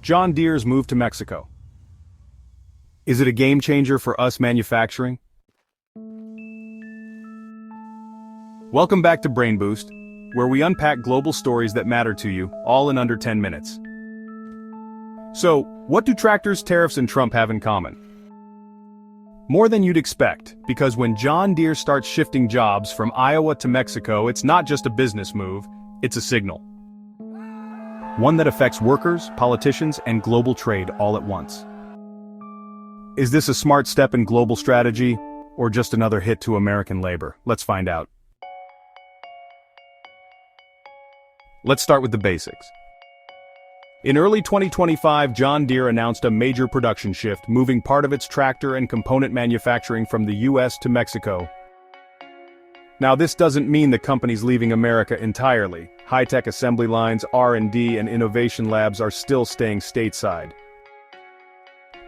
John Deere's move to Mexico. Is it a game changer for us manufacturing? Welcome back to BrainBoost, where we unpack global stories that matter to you, all in under 10 minutes. So, what do tractors, tariffs, and Trump have in common? More than you'd expect, because when John Deere starts shifting jobs from Iowa to Mexico, it's not just a business move, it's a signal. One that affects workers, politicians, and global trade all at once. Is this a smart step in global strategy, or just another hit to American labor? Let's find out. Let's start with the basics. In early 2025, John Deere announced a major production shift, moving part of its tractor and component manufacturing from the US to Mexico. Now, this doesn't mean the company's leaving America entirely. High-tech assembly lines, R&D, and innovation labs are still staying stateside.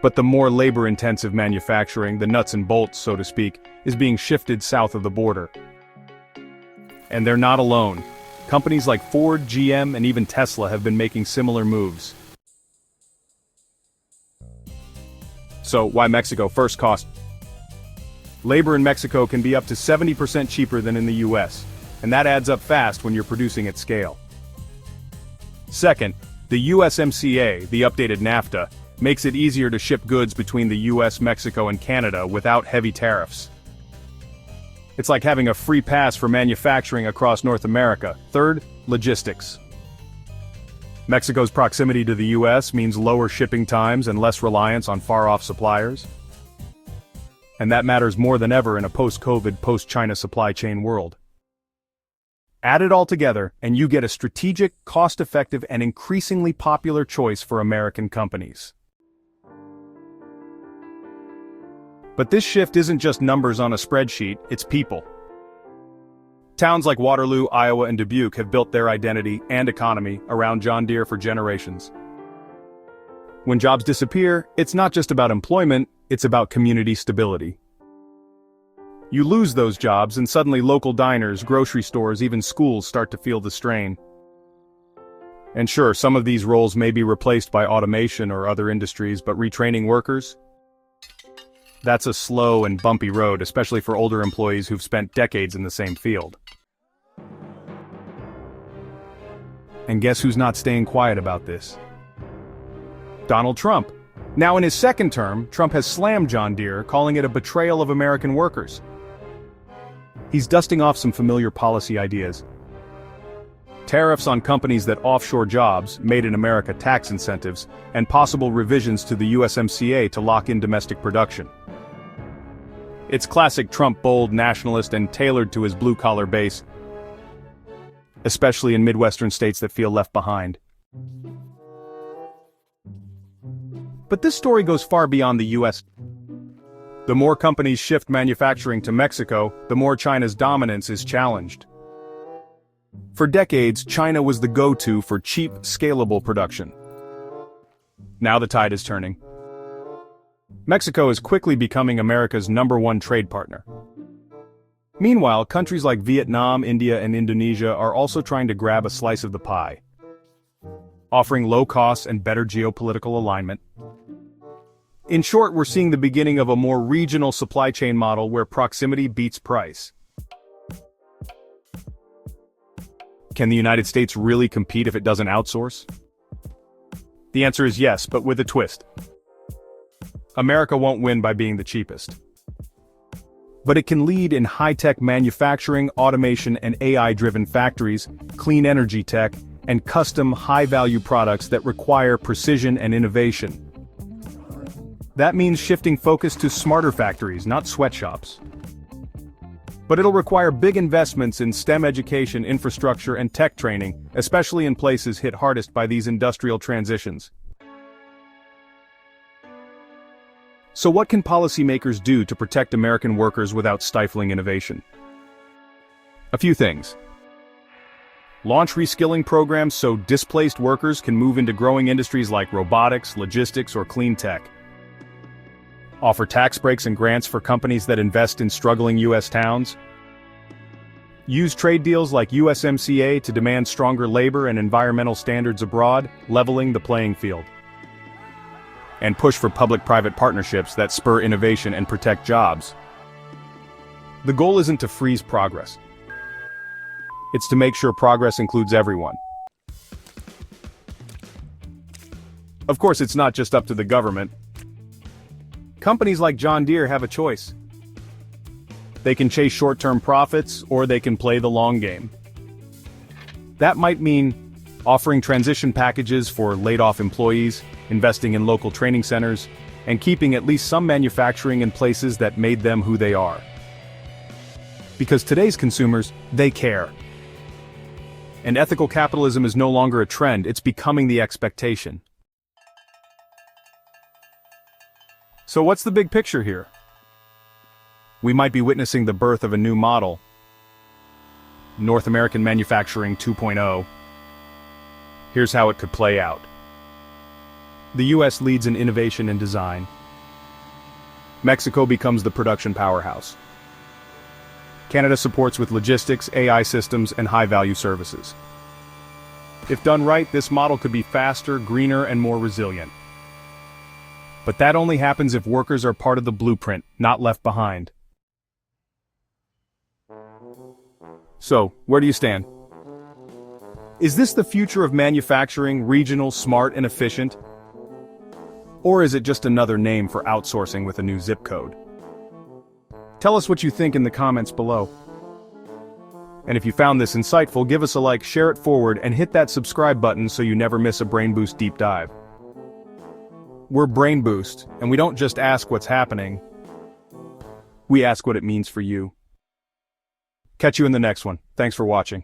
But the more labor-intensive manufacturing, the nuts and bolts, so to speak, is being shifted south of the border. And they're not alone. Companies like Ford, GM, and even Tesla have been making similar moves. So, why Mexico? First, cost. Labor in Mexico can be up to 70% cheaper than in the US, and that adds up fast when you're producing at scale. Second, the USMCA, the updated NAFTA, makes it easier to ship goods between the US, Mexico, and Canada without heavy tariffs. It's like having a free pass for manufacturing across North America. Third, logistics. Mexico's proximity to the US means lower shipping times and less reliance on far-off suppliers. And that matters more than ever in a post-COVID, post-China supply chain world. Add it all together, and you get a strategic, cost-effective, and increasingly popular choice for American companies. But this shift isn't just numbers on a spreadsheet, it's people. Towns like Waterloo, Iowa, and Dubuque have built their identity and economy around John Deere for generations. When jobs disappear, it's not just about employment, it's about community stability. You lose those jobs and suddenly local diners, grocery stores, even schools start to feel the strain. And sure, some of these roles may be replaced by automation or other industries, but retraining workers? That's a slow and bumpy road, especially for older employees who've spent decades in the same field. And guess who's not staying quiet about this? Donald Trump. Now in his second term, Trump has slammed John Deere, calling it a betrayal of American workers. He's dusting off some familiar policy ideas. Tariffs on companies that offshore jobs, made in America tax incentives, and possible revisions to the USMCA to lock in domestic production. It's classic Trump, bold, nationalist, and tailored to his blue-collar base, especially in Midwestern states that feel left behind. But this story goes far beyond the US. The more companies shift manufacturing to Mexico, the more China's dominance is challenged. For decades, China was the go-to for cheap, scalable production. Now the tide is turning. Mexico is quickly becoming America's #1 trade partner. Meanwhile, countries like Vietnam, India, and Indonesia are also trying to grab a slice of the pie, offering low costs and better geopolitical alignment. In short, we're seeing the beginning of a more regional supply chain model where proximity beats price. Can the United States really compete if it doesn't outsource? The answer is yes, but with a twist. America won't win by being the cheapest. But it can lead in high-tech manufacturing, automation, and AI-driven factories, clean energy tech, and custom high-value products that require precision and innovation. That means shifting focus to smarter factories, not sweatshops. But it'll require big investments in STEM education, infrastructure, and tech training, especially in places hit hardest by these industrial transitions. So what can policymakers do to protect American workers without stifling innovation? A few things. Launch reskilling programs so displaced workers can move into growing industries like robotics, logistics, or clean tech. Offer tax breaks and grants for companies that invest in struggling U.S. towns. Use trade deals like USMCA to demand stronger labor and environmental standards abroad, leveling the playing field. and push for public-private partnerships that spur innovation and protect jobs. The goal isn't to freeze progress. It's to make sure progress includes everyone. Of course, it's not just up to the government. Companies like John Deere have a choice. They can chase short-term profits, or they can play the long game. That might mean offering transition packages for laid-off employees, investing in local training centers, and keeping at least some manufacturing in places that made them who they are. Because today's consumers, they care. And ethical capitalism is no longer a trend, it's becoming the expectation. So what's the big picture here? We might be witnessing the birth of a new model. North American Manufacturing 2.0. Here's how it could play out. The US leads in innovation and design. Mexico becomes the production powerhouse. Canada supports with logistics, AI systems, and high-value services. If done right, this model could be faster, greener, and more resilient. But that only happens if workers are part of the blueprint, not left behind. So, where do you stand? Is this the future of manufacturing, regional, smart, and efficient? Or is it just another name for outsourcing with a new zip code? Tell us what you think in the comments below. And if you found this insightful, give us a like, share it forward, and hit that subscribe button so you never miss a BrainBoost deep dive. We're BrainBoost, and we don't just ask what's happening. We ask what it means for you. Catch you in the next one. Thanks for watching.